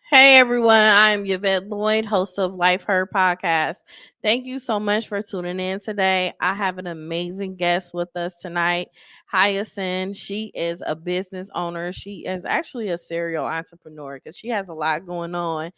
Hey everyone, I'm Yvette Lloyd, host of Life Her podcast. Thank you so much for tuning in today. I have an amazing guest with us tonight, Hyacinth. She is a business owner. She is actually a serial entrepreneur because she has a lot going on,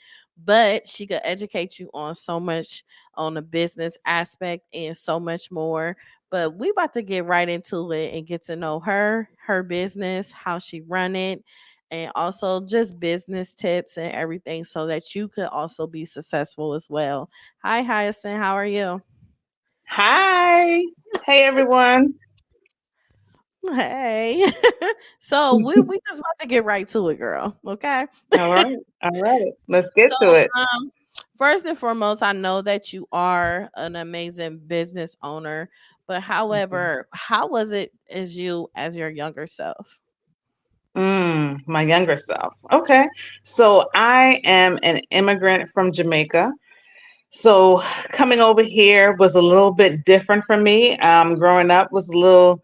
but she could educate you on so much on the business aspect and so much more. But we about to get right into it and get to know her, her business, how she run it, and also just business tips and everything so that you could also be successful as well. Hi, Hyacinth. How are you? Hi. Hey, everyone. Hey. So we just want to get right to it, girl. Okay. All right. All right. Let's get So to it. first and foremost, I know that you are an amazing business owner, but Mhm. however, how was it as you as your younger self? My younger self. Okay. So I am an immigrant from Jamaica. So coming over here was a little bit different for me. Growing up was a little,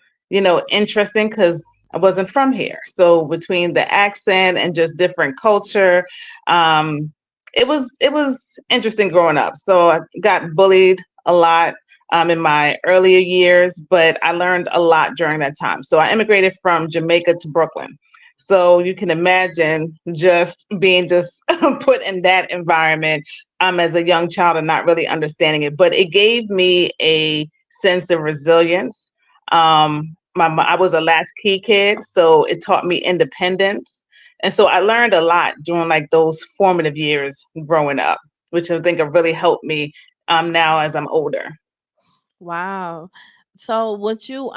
interesting because I wasn't from here. So between the accent and just different culture, um, it was interesting growing up. So I got bullied a lot in my earlier years, but I learned a lot during that time. So I immigrated from Jamaica to Brooklyn. So you can imagine just being just put in that environment as a young child and not really understanding it. But it gave me a sense of resilience. I was a latchkey kid, so it taught me independence. And so I learned a lot during like those formative years growing up, which I think have really helped me now as I'm older. Wow. So would you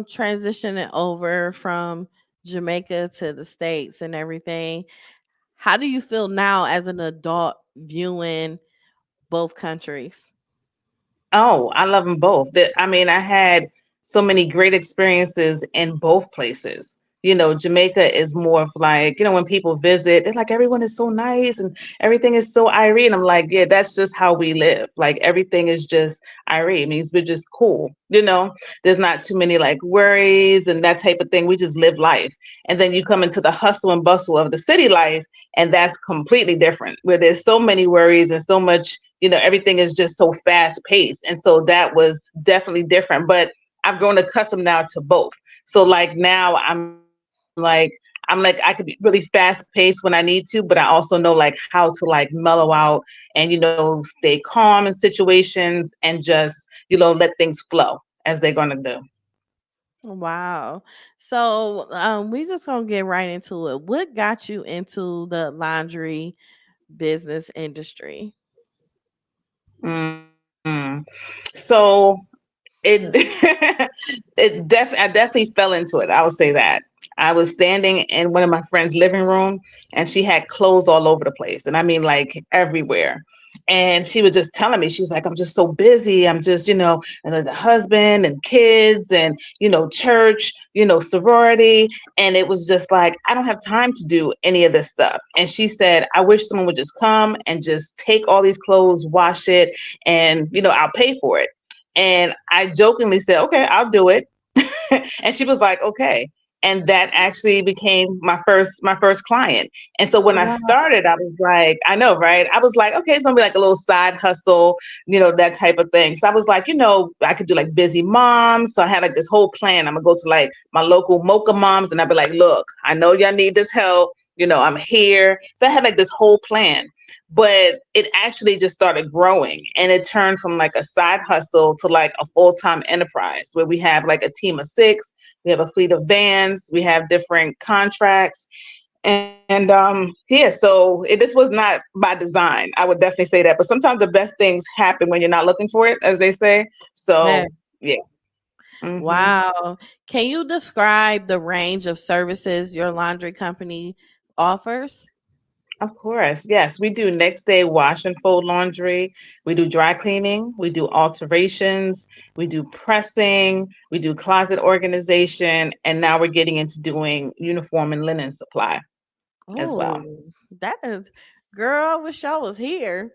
transition it over from Jamaica to the States and everything? How do you feel now as an adult viewing both countries? Oh, I love them both. I mean, I had so many great experiences in both places. Jamaica is more of like, when people visit, it's like everyone is so nice and everything is so irate. I'm like, yeah, that's just how we live. Like everything is just irate. It means we're just cool. There's not too many like worries and that type of thing. We just live life. And then you come into the hustle and bustle of the city life, and that's completely different, where there's so many worries and so much, everything is just so fast paced. And so that was definitely different. But I've grown accustomed now to both. So like now I'm like I could be really fast paced when I need to, but I also know like how to like mellow out and stay calm in situations and just let things flow as they're gonna do. Wow. So we just gonna get right into it. What got you into the laundry business industry? So it I definitely fell into it. I would say that. I was standing in one of my friend's living room and she had clothes all over the place. And I mean like everywhere. And she was just telling me, she's like, I'm just so busy. I'm just, and then the husband and kids and, church, sorority. And it was just like, I don't have time to do any of this stuff. And she said, I wish someone would just come and just take all these clothes, wash it, and, I'll pay for it. And I jokingly said, okay, I'll do it. And she was like, okay. And that actually became my first client. And so when I Wow. started, I was like, I know, right? I was like, okay, it's gonna be like a little side hustle, that type of thing. So I was like, I could do like busy moms. So I had like this whole plan. I'm gonna go to like my local mocha moms and I'd be like, look, I know y'all need this help. I'm here. So I had like this whole plan, but it actually just started growing and it turned from like a side hustle to like a full-time enterprise where we have like a team of 6, we have a fleet of vans, we have different contracts. And yeah, so this was not by design. I would definitely say that. But sometimes the best things happen when you're not looking for it, as they say. Yeah. So yeah. hmm Wow. Can you describe the range of services your laundry company offers? Of course. Yes, we do next day wash and fold laundry. We do dry cleaning. We do alterations. We do pressing. We do closet organization. And now we're getting into doing uniform and linen supply as well. Oh, that is Girl, I wish y'all was here.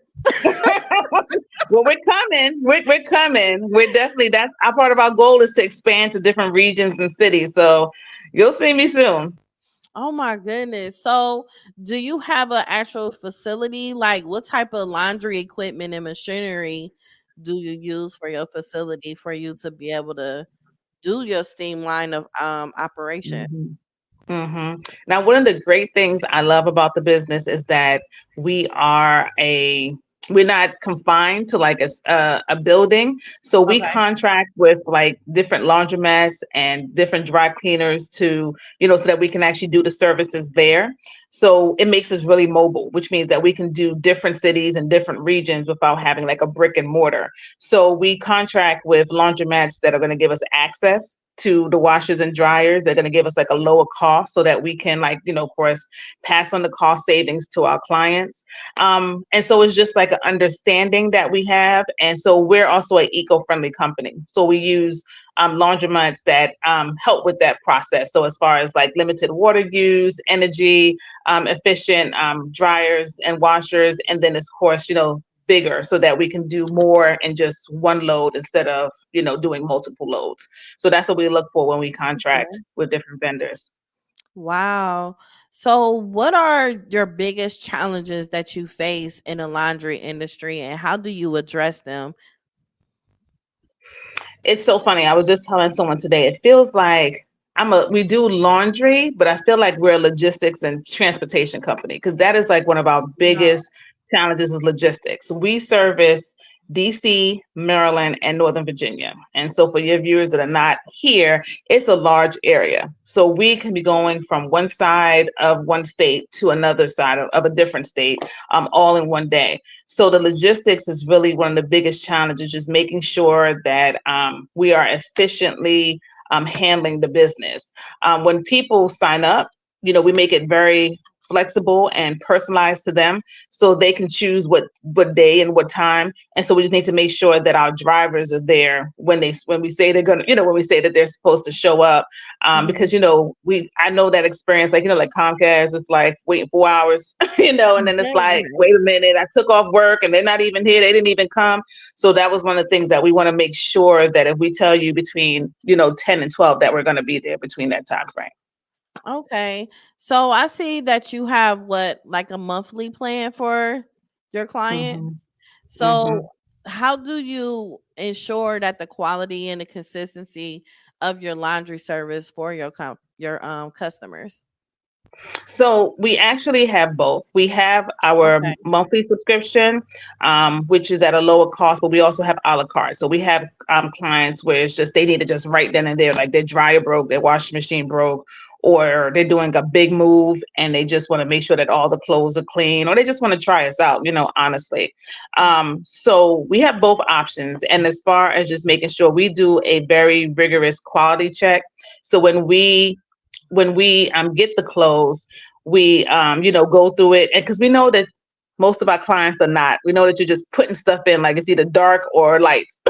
Well, we're coming. We're coming. We're definitely, that's our part of our goal is to expand to different regions and cities. So you'll see me soon. Oh my goodness. So, do you have an actual facility? Like, what type of laundry equipment and machinery do you use for your facility for you to be able to do your steam line of operation? Now, one of the great things I love about the business is that we are a we're not confined to like a building. So we Okay. contract with like different laundromats and different dry cleaners to, so that we can actually do the services there. So it makes us really mobile, which means that we can do different cities and different regions without having like a brick and mortar. So we contract with laundromats that are going to give us access to the washers and dryers. They're going to give us like a lower cost so that we can like, of course, pass on the cost savings to our clients. And so it's just like an understanding that we have. And so we're also an eco-friendly company. So we use laundromats that help with that process. So as far as like limited water use, energy, efficient dryers and washers, and then of course, bigger so that we can do more in just one load instead of, doing multiple loads. So that's what we look for when we contract Okay. with different vendors. Wow. So, what are your biggest challenges that you face in the laundry industry and how do you address them? It's so funny. I was just telling someone today, it feels like we do laundry, but I feel like we're a logistics and transportation company because that is like one of our No. biggest challenges is logistics. We service DC, Maryland, and Northern Virginia. And so for your viewers that are not here, it's a large area. So we can be going from one side of one state to another side of a different state, all in one day. So the logistics is really one of the biggest challenges, just making sure that we are efficiently handling the business. When people sign up, we make it very flexible and personalized to them so they can choose what day and what time. And so we just need to make sure that our drivers are there when we say they're gonna, when we say that they're supposed to show up. Because Mhm. I know that experience, like like Comcast, it's like waiting 4 hours, and then it's like, Right. wait a minute, I took off work and they're not even here, they didn't even come. So that was one of the things that we want to make sure that if we tell you between 10 and 12 that we're going to be there between that time frame. Okay. So I see that you have what, like a monthly plan for your hmm clients. hmm So how do you ensure that the quality and the consistency of your laundry service for your customers? So we actually have both. We have our Okay. monthly subscription, which is at a lower cost, but we also have a la carte. So we have clients where it's just they need to just right then and there, like their dryer broke, their washing machine broke, or they're doing a big move and they just want to make sure that all the clothes are clean, or they just want to try us out, honestly. So we have both options. And as far as just making sure we do a very rigorous quality check. So when we get the clothes, we go through it, and because we know that most of our clients are not. We know that you're just putting stuff in like it's either dark or lights.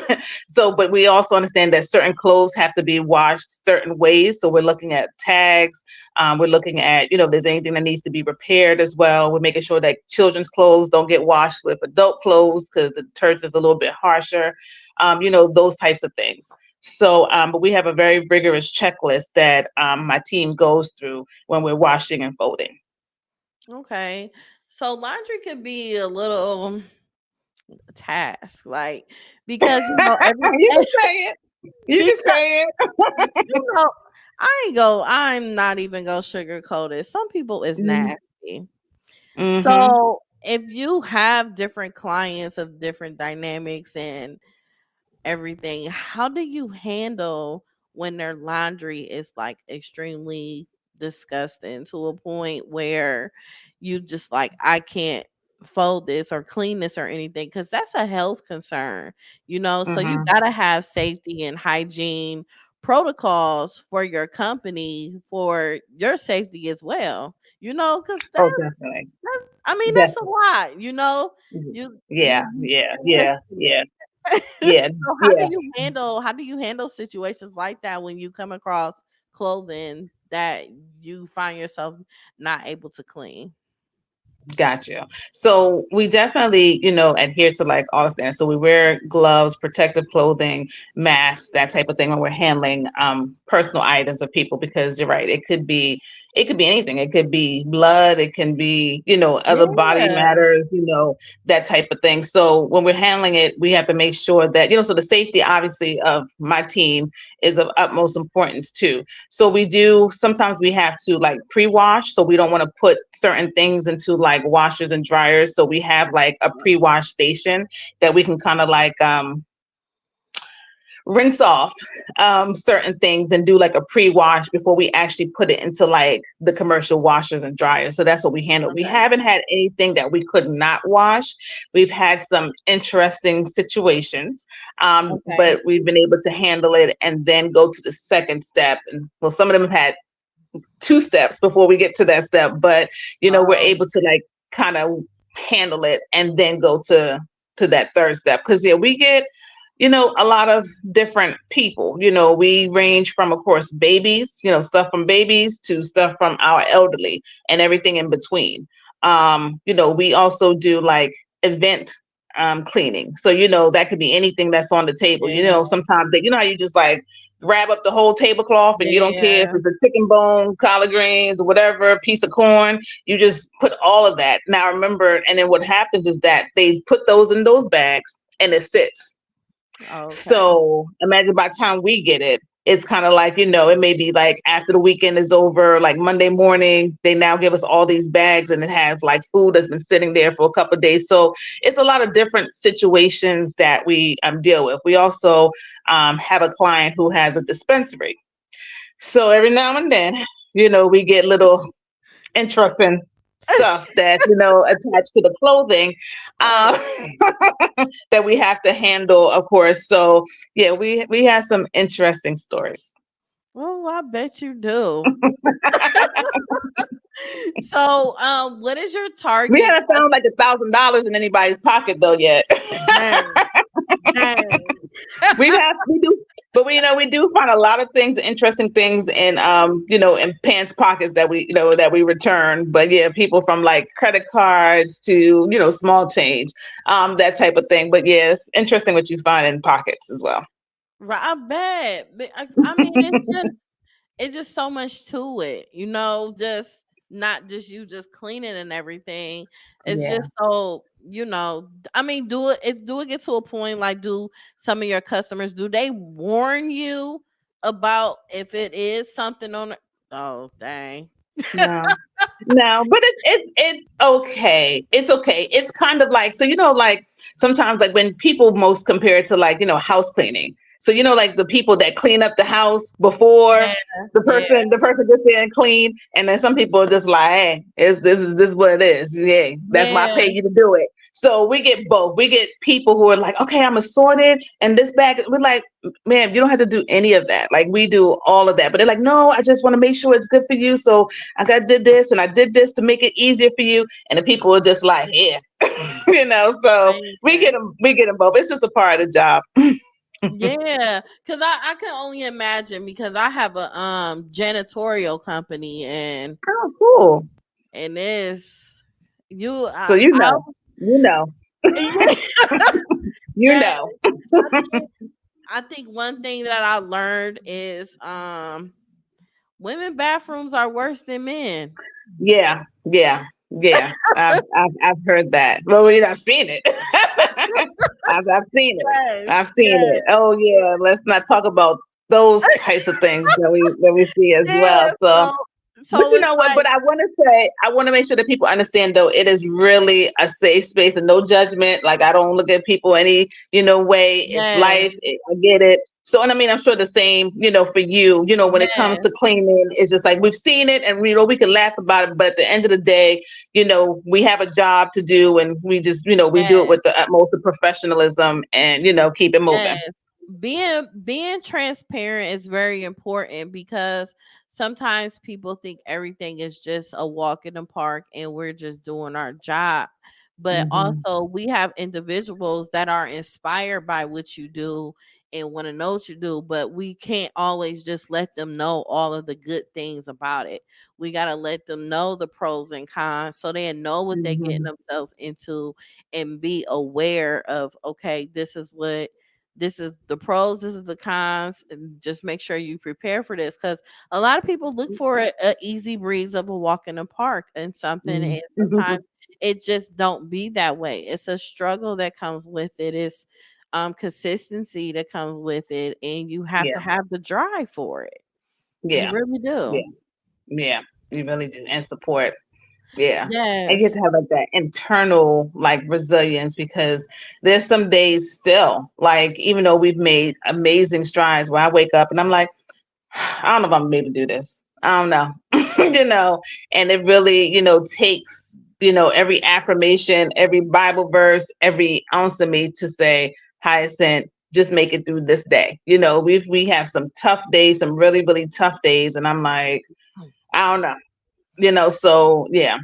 So, but we also understand that certain clothes have to be washed certain ways. So we're looking at tags. We're looking at if there's anything that needs to be repaired as well. We're making sure that children's clothes don't get washed with adult clothes because the detergent is a little bit harsher. Those types of things. So, but we have a very rigorous checklist that my team goes through when we're washing and folding. Okay. So laundry could be a little task, like because every You can say it. You can because say it. you know I'm not even gonna sugarcoat it. Some people is nasty. Mm-hmm. So if you have different clients of different dynamics and everything, how do you handle when their laundry is like extremely disgusting to a point where you just like, I can't fold this or clean this or anything? Because that's a health concern, so you Mm-hmm. got to have safety and hygiene protocols for your company for your safety as well, because Oh, definitely. I mean, that's a Definitely. lot, Yeah, you yeah, yeah, risking yeah, it. yeah, So yeah. how do you handle situations like that when you come across clothing that you find yourself not able to clean? Gotcha. So we definitely, adhere to like all the standards. So we wear gloves, protective clothing, masks, that type of thing when we're handling personal items of people because you're right, it could be anything. It could be blood, it can be, other body Yeah. matters, that type of thing. So when we're handling it, we have to make sure that, so the safety obviously of my team is of utmost importance too. So we do sometimes we have to like pre-wash. So we don't want to put certain things into like washers and dryers. So we have like a pre-wash station that we can kind of like rinse off certain things and do like a pre-wash before we actually put it into like the commercial washers and dryers. So that's what we handle. We Okay. haven't had anything that we could not wash. We've had some interesting situations, Okay. but we've been able to handle it and then go to the second step. And well, some of them have had two steps before we get to that step, but we're Um, able to like kind of handle it and then go to that third step. Because yeah, we get a lot of different people. We range from, of course, babies, stuff from babies to stuff from our elderly and everything in between. We also do like event cleaning. So, that could be anything that's on the table. yeah. Sometimes they, how you just like grab up the whole tablecloth and you don't care if Yeah. it's a chicken bone, collard greens, whatever, piece of corn, you just put all of that. Now remember, and then what happens is that they put those in those bags and it sits. Okay. So imagine by the time we get it, it's kind of like, it may be like after the weekend is over, like Monday morning, they now give us all these bags and it has like food that's been sitting there for a couple of days. So it's a lot of different situations that we deal with. We also have a client who has a dispensary. So every now and then, we get little interesting stuff that attached to the clothing Right. uh, that we have to handle, of course. So yeah, we have some interesting stories. Oh, I bet you do. So, what is your We target? haven't found like $1,000 in anybody's pocket though yet. Dang, dang. We do, but we do find a lot of things, interesting things in in pants pockets that we return. But yeah, people from like credit cards to small change, that type of thing. But yeah, it's interesting what you find in pockets as well. Right, I bet. But I mean, it's just so much to it, just not just you just cleaning and everything. It's Yeah. just so, I mean, do it get to a point like do some of your customers do they warn you about if it is something on it? Oh, dang. No. No, but it's okay. It's okay. It's kind of like so like sometimes like when people most compare it to like house cleaning. So like the people that clean up the house before Yeah, the yeah, person gets there and clean, and then some people are just like, hey, this is what it is. Yeah, that's why I yeah, pay you to do it. So we get both. We get people who are like, okay, I'm assorted, and this bag. We're like, man, you don't have to do any of that. Like we do all of that, but they're like, no, I just want to make sure it's good for you. So did this and I did this to make it easier for you. And the people are just like, yeah, so amazing. we get them both. It's just a part of the job. Yeah, because I can only imagine because I have a janitorial company Oh, cool. and it's you So you know, yeah, you yeah. know. I think I think one thing that I learned is women bathrooms are worse than men. Yeah, yeah, yeah. I've heard that. Well, I've seen it. I've seen it. I've Yes, seen yes, it. Oh yeah. Let's not talk about those types of things that we see as yeah. well. So So but so you it's know what? like But I want to say, I want to make sure that people understand, though, it is really a safe space and no judgment. Like I don't look at people any, way. It's yes, life. I get it. So, and I mean, I'm sure the same, for you, when it comes to yes, cleaning, it's just like we've seen it and we can laugh about it. But at the end of the day, we have a job to do and we just, we do it yes. with the utmost of professionalism and, keep it moving. Yes. Being transparent is very important because sometimes people think everything is just a walk in the park and we're just doing our job. But Hmm. also we have individuals that are inspired by what you do and want to know what you do, but we can't always just let them know all of the good things about it. We got to let them know the pros and cons so they know what they're getting Hmm. themselves into and be aware of, okay, this is the pros, this is the cons, and just make sure you prepare for this, because a lot of people look for a easy breeze of a walk in the park and something, and sometimes it just don't be that way. It's a struggle that comes with it. It's consistency that comes with it, and you have to Yeah, have the drive for it. You yeah, really yeah, do. yeah. You really do, and support. Yeah. And you have Yes. to have like that internal like resilience because there's some days still, like even though we've made amazing strides where I wake up and I'm like, I don't know if I'm gonna be able to do this. I don't know. And it really, takes, every affirmation, every Bible verse, every ounce of me to say, Hyacinth, just make it through this day. We have some tough days, some really, really tough days, and I'm like, I don't know. So yeah,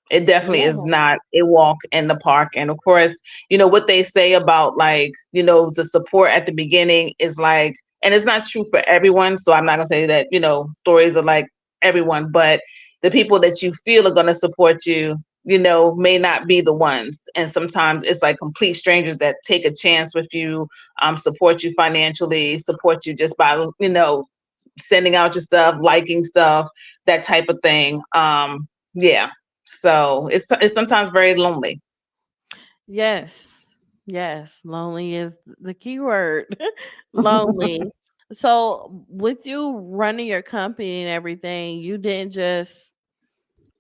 it definitely is Yeah. not a walk in the park. And of course, what they say about like, the support at the beginning is like, and it's not true for everyone. So I'm not gonna say that, stories are like everyone, but the people that you feel are gonna support you, may not be the ones. And sometimes it's like complete strangers that take a chance with you, support you financially, support you just by, sending out your stuff, liking stuff, that type of thing. Yeah, so it's sometimes very lonely. Yes. Yes. Lonely is the key word. Lonely. So, with you running your company and everything, you didn't just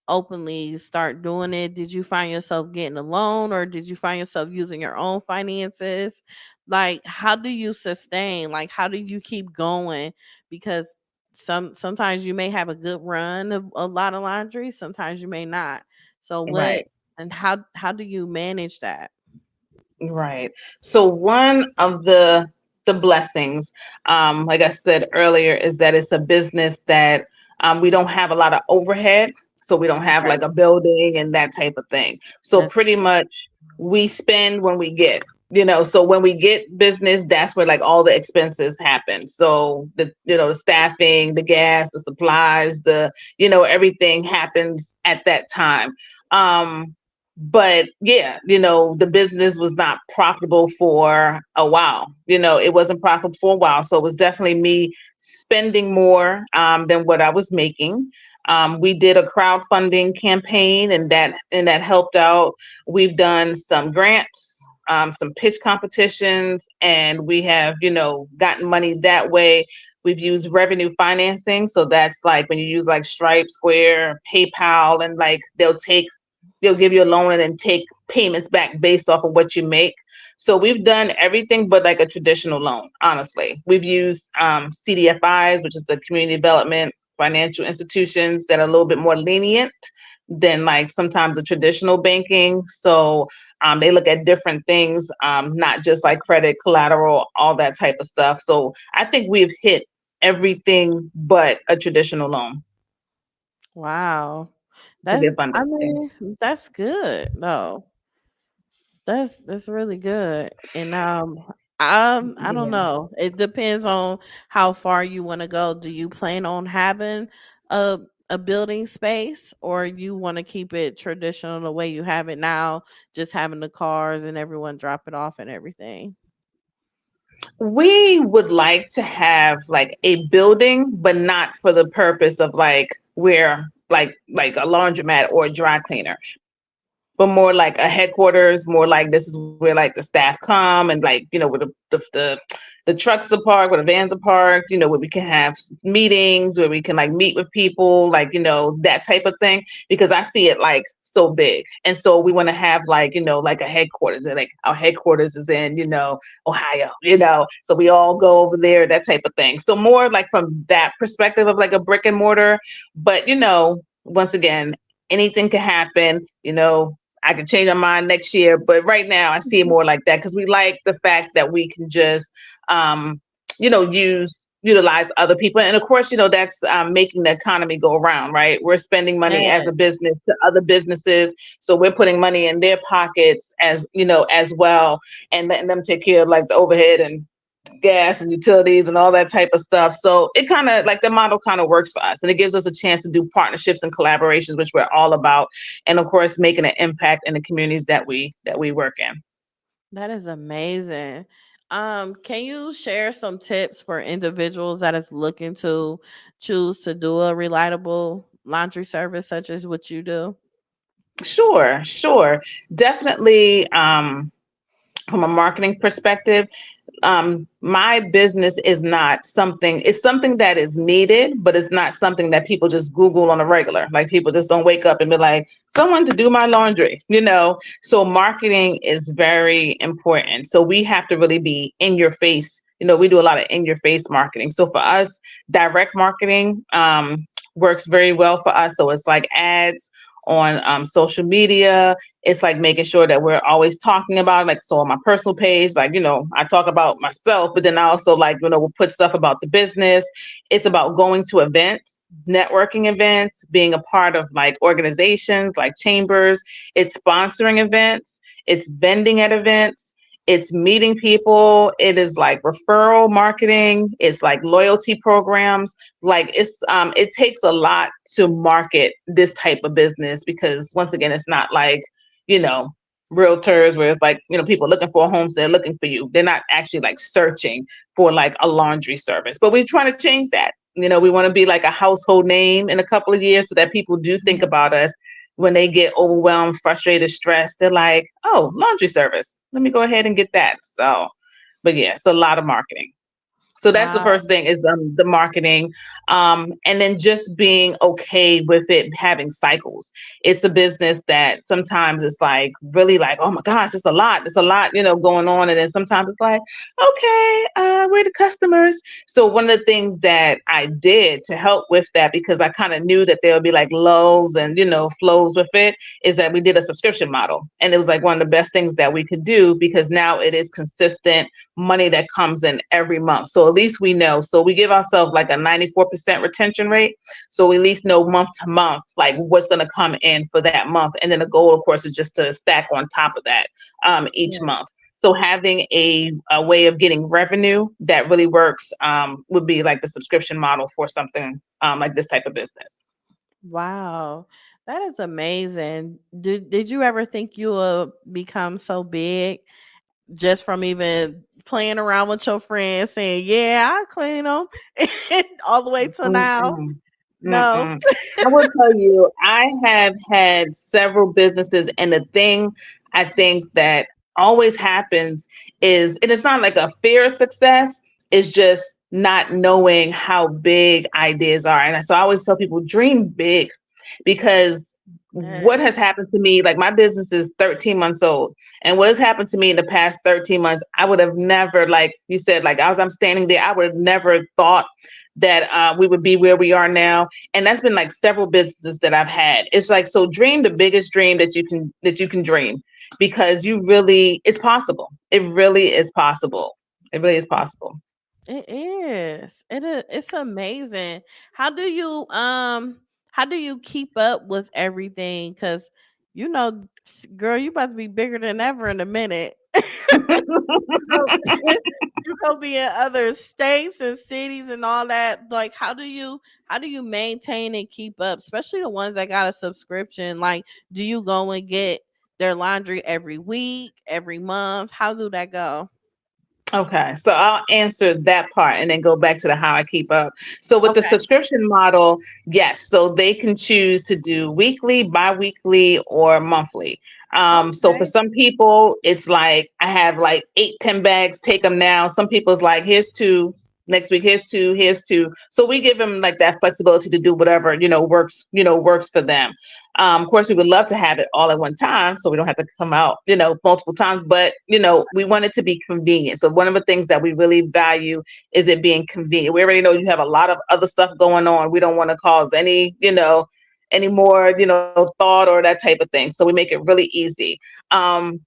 openly start doing it. Did you find yourself getting a loan, or did you find yourself using your own finances? Like, how do you sustain? Like, how do you keep going? Because sometimes you may have a good run of a lot of laundry, sometimes you may not. So what Right. and how do you manage that? Right. So one of the blessings, like I said earlier, is that it's a business that we don't have a lot of overhead. So we don't have Okay. like a building and that type of thing. So That's pretty much we spend when we get, so when we get business, that's where like all the expenses happen. So the staffing, the gas, the supplies, everything happens at that time. But yeah, the business was not profitable for a while. It wasn't profitable for a while. So it was definitely me spending more than what I was making. We did a crowdfunding campaign and that helped out. We've done some grants, some pitch competitions, and we have, gotten money that way. We've used revenue financing. So that's like when you use like Stripe, Square, PayPal, and like they'll give you a loan and then take payments back based off of what you make. So we've done everything but like a traditional loan, honestly. We've used CDFIs, which is the community development financial institutions that are a little bit more lenient than like sometimes the traditional banking. So they look at different things, not just like credit, collateral, all that type of stuff. So I think we've hit everything but a traditional loan, wow. to be That's I abundantly. mean, that's good. No. That's really good. And I don't Yeah. know. It depends on how far you want to go. Do you plan on having a a building space, or you want to keep it traditional the way you have it now, just having the cars and everyone drop it off and everything? We would like to have like a building, but not for the purpose of like where like a laundromat or a dry cleaner, but more like a headquarters, more like this is where like the staff come and like, where the trucks are parked, where the vans are parked, where we can have meetings, where we can like meet with people, like, that type of thing. Because I see it like so big. And so we want to have like, like a headquarters. And like our headquarters is in, Ohio, so we all go over there, that type of thing. So more like from that perspective of like a brick and mortar. But once again, anything can happen. I can change my mind next year, but right now I see it more like that because we like the fact that we can just, utilize other people, and of course, that's making the economy go around, right? We're spending money as Yeah. a business to other businesses, so we're putting money in their pockets as well, and letting them take care of like the overhead and gas and utilities and all that type of stuff. So it kind of like the model kind of works for us, and it gives us a chance to do partnerships and collaborations, which we're all about, and of course making an impact in the communities that we work in. That is amazing. Can you share some tips for individuals that is looking to choose to do a reliable laundry service such as what you do? Sure, sure. Definitely, from a marketing perspective, my business is not something, it's something that is needed, but it's not something that people just Google on a regular. Like people just don't wake up and be like, someone to do my laundry, you know? So marketing is very important. So we have to really be in your face. You know, we do a lot of in your face marketing. So for us, direct marketing works very well for us. So it's like ads on social media. It's like making sure that we're always talking about, like, so on my personal page, like, you know, I talk about myself, but then I also, like, you know, we'll put stuff about the business. It's about going to events, networking events, being a part of like organizations like chambers. It's sponsoring events, it's vending at events, it's meeting people, it is like referral marketing, it's like loyalty programs. Like it takes a lot to market this type of business, because once again, it's not like, you know, realtors where it's like, you know, people looking for a home, so they're looking for you. They're not actually like searching for like a laundry service. But we're trying to change that. You know, we want to be like a household name in a couple of years so that people do think about us when they get overwhelmed, frustrated, stressed. They're like, oh, laundry service. Let me go ahead and get that. So, but yeah, it's a lot of marketing. So that's the Wow. first thing, is the marketing. And then just being okay with it having cycles. It's a business that sometimes it's like really like, oh my gosh, it's a lot, you know, going on. And then sometimes it's like, okay, we're the customers. So one of the things that I did to help with that, because I kind of knew that there would be like lulls and, you know, flows with it, is that we did a subscription model. And it was like one of the best things that we could do, because now it is consistent money that comes in every month. So at least we know. So we give ourselves like a 94% retention rate. So we at least know month to month, like what's going to come in for that month. And then the goal, of course, is just to stack on top of that each Yeah. month. So having a way of getting revenue that really works would be like the subscription model for something like this type of business. Wow. That is amazing. Did you ever think you would become so big just from even playing around with your friends saying, "Yeah, I clean them," all the way to now? Mm-mm. No. Mm-mm. I will tell you, I have had several businesses, and the thing I think that always happens is, and it's not like a fear of success, it's just not knowing how big ideas are. And so I always tell people, dream big, because what has Yes. happened to me, like my business is 13 months old, and what has happened to me in the past 13 months, I would have never, like you said, like as I'm standing there, I would have never thought that we would be where we are now. And that's been like several businesses that I've had. It's like, so dream the biggest dream that you can dream, because you really, it's possible. It really is possible. It really is possible. It is. It's amazing. How do you how do you keep up with everything? Cause you know, girl, you about to be bigger than ever in a minute. You go you go be in other states and cities and all that. Like how do you maintain and keep up, especially the ones that got a subscription? Like, do you go and get their laundry every week, every month? How do that go? Okay, so I'll answer that part and then go back to the how I keep up. So with the Okay. subscription model, yes, so they can choose to do weekly, bi-weekly, or monthly. So for Okay. some people, it's like I have like 8, 10 bags, take them now. Some people's like, here's two, next week, here's two. So we give them like that flexibility to do whatever, works for them. Of course, we would love to have it all at one time, so we don't have to come out, multiple times. But we want it to be convenient. So one of the things that we really value is it being convenient. We already know you have a lot of other stuff going on. We don't want to cause any more, thought or that type of thing. So we make it really easy. Um,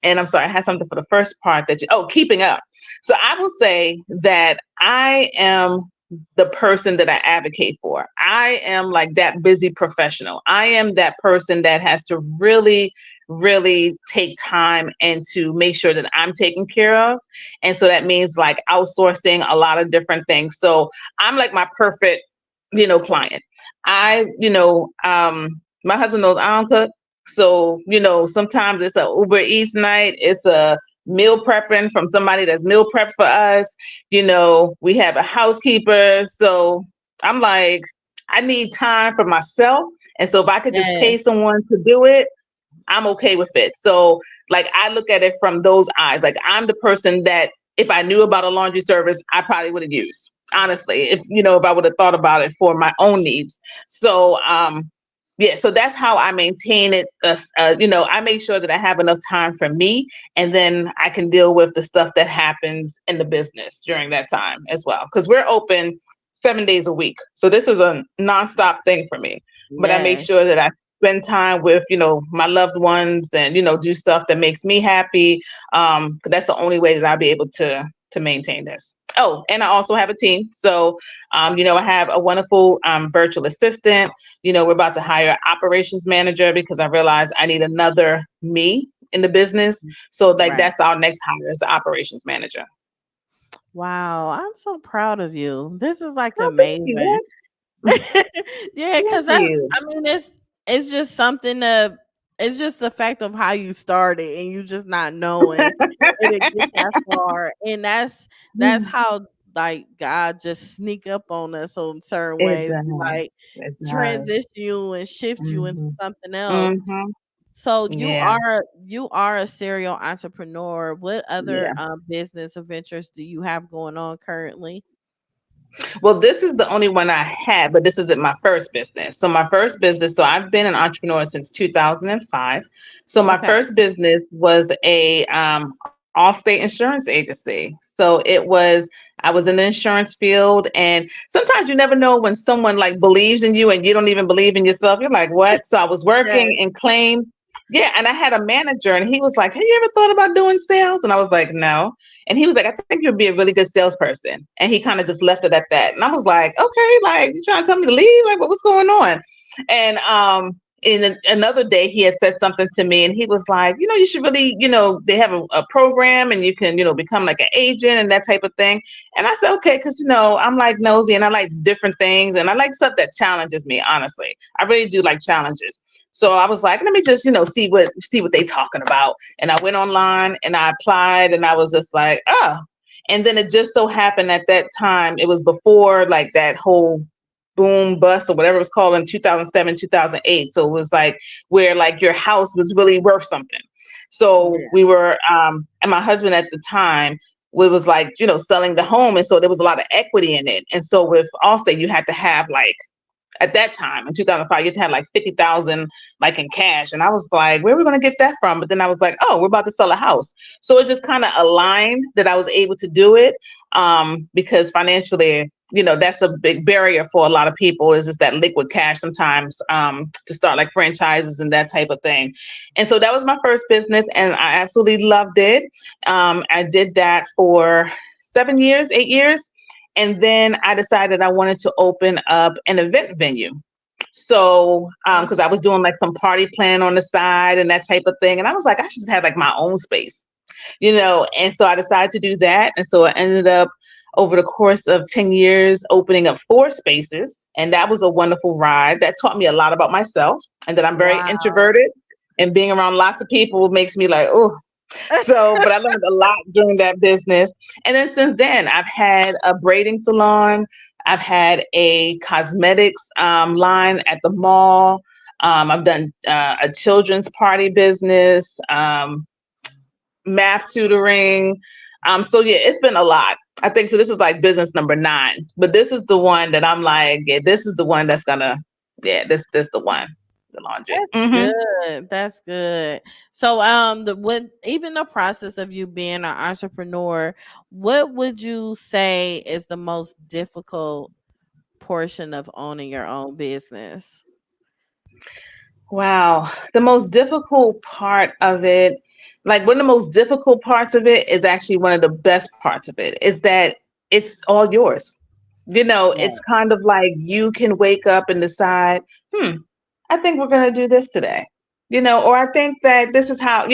and I'm sorry, I had something for the first part keeping up. So I will say that I am the person that I advocate for. I am like that busy professional. I am that person that has to really really take time and to make sure that I'm taken care of. And so that means like outsourcing a lot of different things. So I'm like my perfect, client. My husband knows I don't cook. So, sometimes it's a Uber Eats night. It's a meal prepping from somebody that's meal prep for us. We have a housekeeper. So I'm like, I need time for myself. And so if I could just Yes. pay someone to do it, I'm okay with it. So like I look at it from those eyes. Like I'm the person that if I knew about a laundry service, I probably would have used. Honestly, if I would have thought about it for my own needs. So yeah, so that's how I maintain it. I make sure that I have enough time for me, and then I can deal with the stuff that happens in the business during that time as well. Because we're open 7 days a week, so this is a nonstop thing for me. But I make Yes. sure that I spend time with my loved ones, and do stuff that makes me happy. 'Cause that's the only way that I'll be able to maintain this. Oh, and I also have a team. So, I have a wonderful virtual assistant. We're about to hire an operations manager because I realize I need another me in the business. So, like, Right. that's our next hire is the operations manager. Wow. I'm so proud of you. This is like Oh, thank you. amazing. Yeah, Thank because you. I mean, it's just something to it's just the fact of how you started and you just not knowing it'll get that far. And that's how like God just sneak up on us on certain It ways, does. like It does. transition you and shift you into Hmm. something else. Hmm. So Yeah. you are a serial entrepreneur. What other Yeah. business ventures do you have going on currently? Well, this is the only one I had, but this isn't my first business. So my first business, so I've been an entrepreneur since 2005. So my Okay. first business was a all-state insurance agency. So I was in the insurance field, and sometimes you never know when someone like believes in you and you don't even believe in yourself. You're like, what? So I was Yes. working in claim. Yeah, and I had a manager, and he was like, "Have you ever thought about doing sales?" And I was like, "No." And he was like, I think you'd be a really good salesperson. And he kind of just left it at that. And I was like, okay, like you trying to tell me to leave? Like, what's going on? And another day he had said something to me and he was like, you should really, they have a program and you can, become like an agent and that type of thing. And I said, okay, because I'm like nosy and I like different things and I like stuff that challenges me, honestly. I really do like challenges. So I was like, let me just, see what they talking about. And I went online and I applied and I was just like, oh. And then it just so happened at that time, it was before like that whole boom bust or whatever it was called in 2007, 2008. So it was like where like your house was really worth something. So Yeah. we were, and my husband at the time, we was like, selling the home. And so there was a lot of equity in it. And so with Allstate, you had to have like at that time in 2005, you had like 50,000 like in cash. And I was like, where are we going to get that from? But then I was like, oh, we're about to sell a house. So it just kind of aligned that I was able to do it because financially, that's a big barrier for a lot of people is just that liquid cash sometimes to start like franchises and that type of thing. And so that was my first business and I absolutely loved it. I did that for 7 years, 8 years. And then I decided I wanted to open up an event venue. So, because I was doing like some party plan on the side and that type of thing. And I was like, I should just have like my own space, And so I decided to do that. And so I ended up over the course of 10 years opening up 4 spaces. And that was a wonderful ride. That taught me a lot about myself and that I'm very Wow. introverted and being around lots of people makes me like, oh, so, but I learned a lot during that business. And then since then, I've had a braiding salon. I've had a cosmetics line at the mall. I've done a children's party business, math tutoring. So yeah, it's been a lot. I think so. This is like business number 9, but this is the one that I'm like, yeah, this is the one that's gonna, yeah, this the one, the laundry. That's good. That's good. So, even the process of you being an entrepreneur, what would you say is the most difficult portion of owning your own business? Wow. The most difficult part of it, like one of the most difficult parts of it is actually one of the best parts of it is that it's all yours. It's Right. kind of like you can wake up and decide, I think we're going to do this today. or I think that this is how,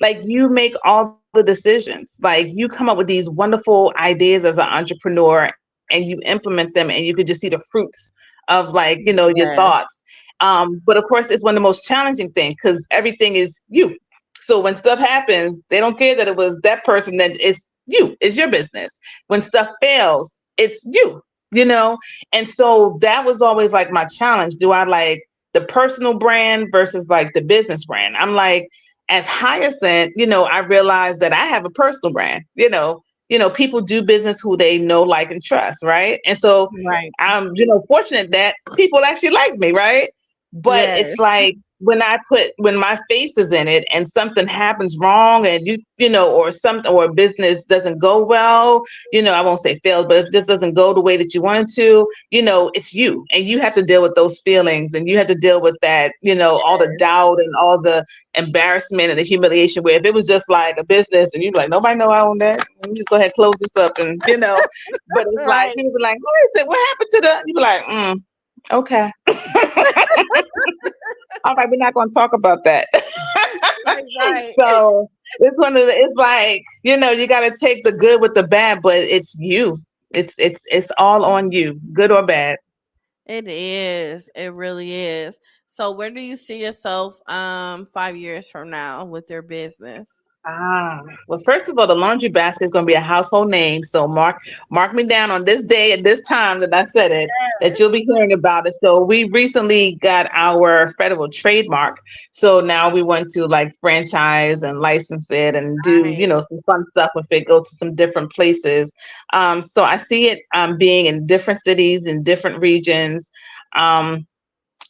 like you make all the decisions. Like you come up with these wonderful ideas as an entrepreneur and you implement them and you could just see the fruits of like, your Yes, thoughts. But of course, it's one of the most challenging things because everything is you. So when stuff happens, they don't care that it was that person, that it's you, it's your business. When stuff fails, it's you, you know? And so that was always like my challenge. Do I like the personal brand versus like the business brand? I'm like, as Hyacinth, I realized that I have a personal brand, people do business who they know, like, and trust, right? And so right. I'm, fortunate that people actually like me, right? But Yes, it's like when my face is in it and something happens wrong and or something, or a business doesn't go well, I won't say fails, but if it just doesn't go the way that you wanted to, it's you, and you have to deal with those feelings, and you have to deal with that, all the yes, doubt and all the embarrassment and the humiliation. Where if it was just like a business and you'd be like, nobody know I own that, let me just go ahead and close this up, and but it's like right, people be like, what is it, what happened to the, you be like, okay. All right, we're not going to talk about that. right, right. So it's like, you got to take the good with the bad, but it's you. It's all on you, good or bad. It is. It really is. So where do you see yourself 5 years from now with your business? Well, first of all, the laundry basket is going to be a household name. So mark me down on this day at this time that I said it, that you'll Yes. be hearing about it. So we recently got our federal trademark. So now we want to like franchise and license it and do, Nice. some fun stuff with it, go to some different places. So I see it being in different cities, in different regions. Um,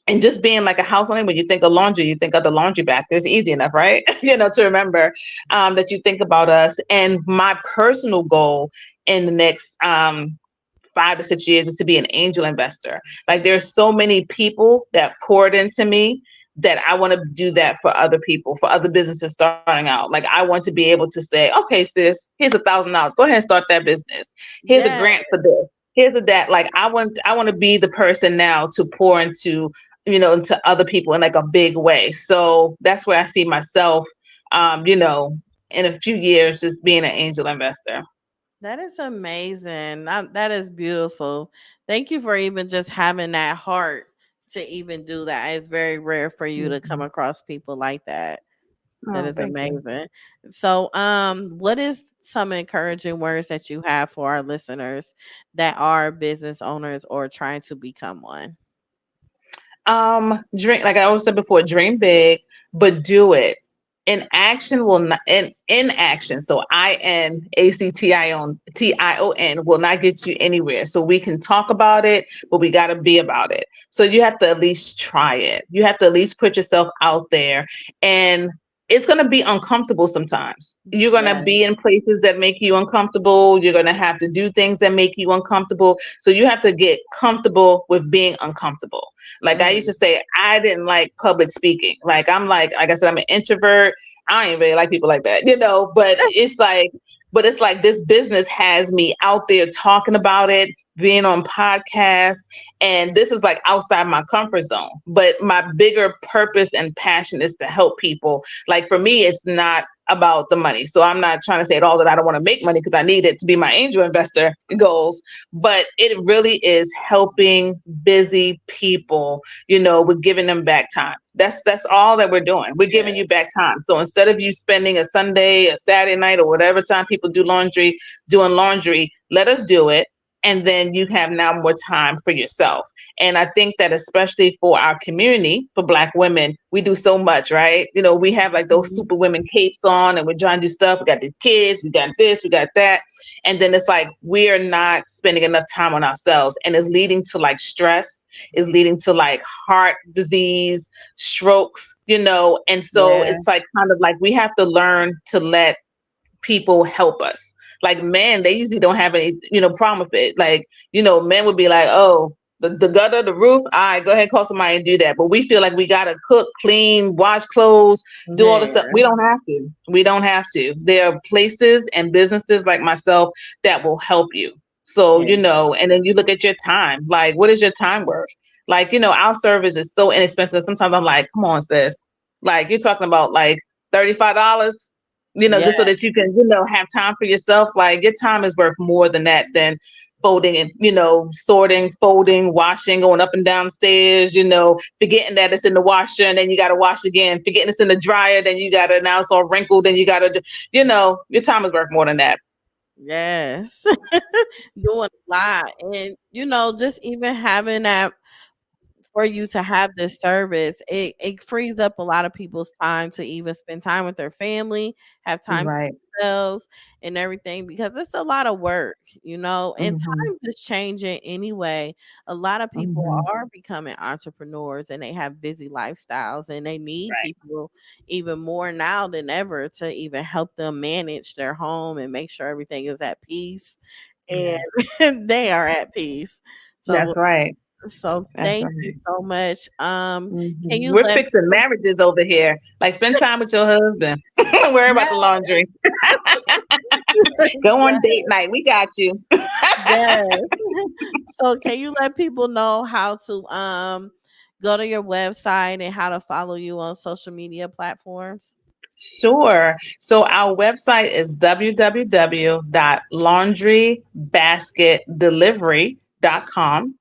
and just being like a household name. When you think of laundry, you think of the laundry basket. It's easy enough, right? To remember that you think about us. And my personal goal in the next 5 to 6 years is to be an angel investor. Like there's so many people that poured into me that I want to do that for other people, for other businesses starting out. Like I want to be able to say, okay, sis, here's $1,000. Go ahead and start that business. Here's a Yes. grant for this. Here's a that. Like I want to be the person now to pour into, into other people in like a big way. So that's where I see myself, in a few years, just being an angel investor. That is amazing. That is beautiful. Thank you for even just having that heart to even do that. It's very rare for you to come Mhm. across people like that. That Oh, is thank you. amazing. So, what is some encouraging words that you have for our listeners that are business owners or trying to become one? Dream, like I always said before, dream big, but do it. In action. So INACTION will not get you anywhere. So we can talk about it, but we got to be about it. So you have to at least try it. You have to at least put yourself out there, and it's going to be uncomfortable sometimes. You're going to Yeah. be in places that make you uncomfortable. You're going to have to do things that make you uncomfortable. So you have to get comfortable with being uncomfortable. Like I used Mhm. to say, I didn't like public speaking. Like I said, I'm an introvert. I ain't really like people like that, but it's like this business has me out there talking about it, being on podcasts, and this is like outside my comfort zone. But my bigger purpose and passion is to help people. Like for me, it's not about the money. So I'm not trying to say at all that I don't want to make money because I need it to be my angel investor goals, but it really is helping busy people, with giving them back time. That's all that we're doing. We're giving Yeah. you back time. So instead of you spending a Sunday, a Saturday night, or whatever time people do laundry, doing laundry, let us do it. And then you have now more time for yourself. And I think that especially for our community, for Black women, we do so much, right? We have like those Mhm. super women capes on and we're trying to do stuff. We got the kids, we got this, we got that. And then it's like we're not spending enough time on ourselves. And it's leading to like stress, is leading to like heart disease, strokes. And so Yeah. it's like kind of like we have to learn to let people help us. Like men, they usually don't have any, problem with it. Like, men would be like, oh, the gutter, the roof, all right, go ahead, call somebody and do that. But we feel like we gotta cook, clean, wash clothes, do all the stuff. We Man. don't have to. We don't have to. There are places and businesses like myself that will help you. So, Yeah. and then you look at your time. Like, what is your time worth? Like, our service is so inexpensive. Sometimes I'm like, come on, sis. Like you're talking about like $35, Yeah. just so that you can, have time for yourself. Like your time is worth more than that, than folding and, sorting, folding, washing, going up and down stairs, forgetting that it's in the washer and then you got to wash again, forgetting it's in the dryer, then you got to, now it's all wrinkled, then you got to, your time is worth more than that. Yes. Doing a lot. And, just even having that for you to have this service, it frees up a lot of people's time to even spend time with their family, have time Right. for themselves and everything, because it's a lot of work, and Hmm. times is changing anyway. A lot of people Hmm. are becoming entrepreneurs and they have busy lifestyles and they need Right. people even more now than ever to even help them manage their home and make sure everything is at peace and Yes. they are at peace. So That's right. That's thank you right. so much. Can you We're let fixing people marriages over here. Like spend time with your husband. Don't worry about Yes, the laundry. Go on yes, date night. We got you. yes. So can you let people know how to go to your website and how to follow you on social media platforms? Sure. So our website is www.laundrybasketdelivery.com.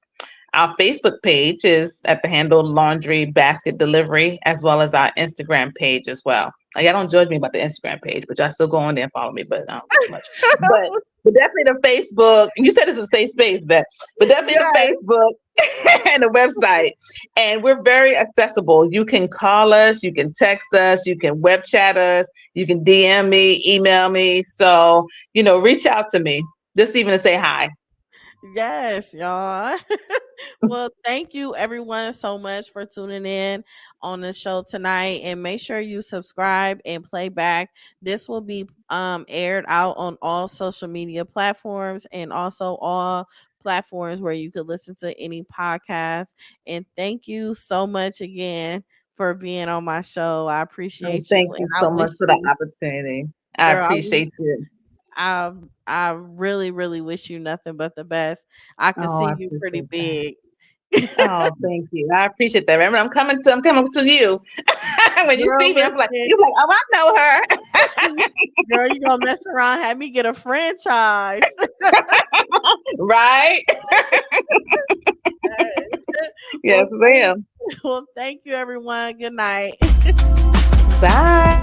Our Facebook page is at the handle Laundry Basket Delivery, as well as our Instagram page as well. Like, y'all don't judge me about the Instagram page, but y'all still go on there and follow me, but I don't do too much. But definitely the Facebook. You said it's a safe space, but definitely the Yes, Facebook and the website. And we're very accessible. You can call us, you can text us, you can web chat us, you can DM me, email me. So, reach out to me just even to say hi. yes, y'all. Well, thank you everyone so much for tuning in on the show tonight, and make sure you subscribe and play back. This will be aired out on all social media platforms and also all platforms where you could listen to any podcast. And thank you so much again for being on my show. I Oh, appreciate you, thank and you I so wish much for the you, opportunity. I girl, appreciate it. I really really wish you nothing but the best. I could Oh, see I you pretty appreciate that. big. Oh, thank you. I appreciate that. Remember, I'm coming to you. When you Girl, see me, listen. you're like, oh, I know her. Girl, you gonna mess around, have me get a franchise. Right? Yes. Yes, Well, ma'am. well, thank you, everyone. Good night. Bye.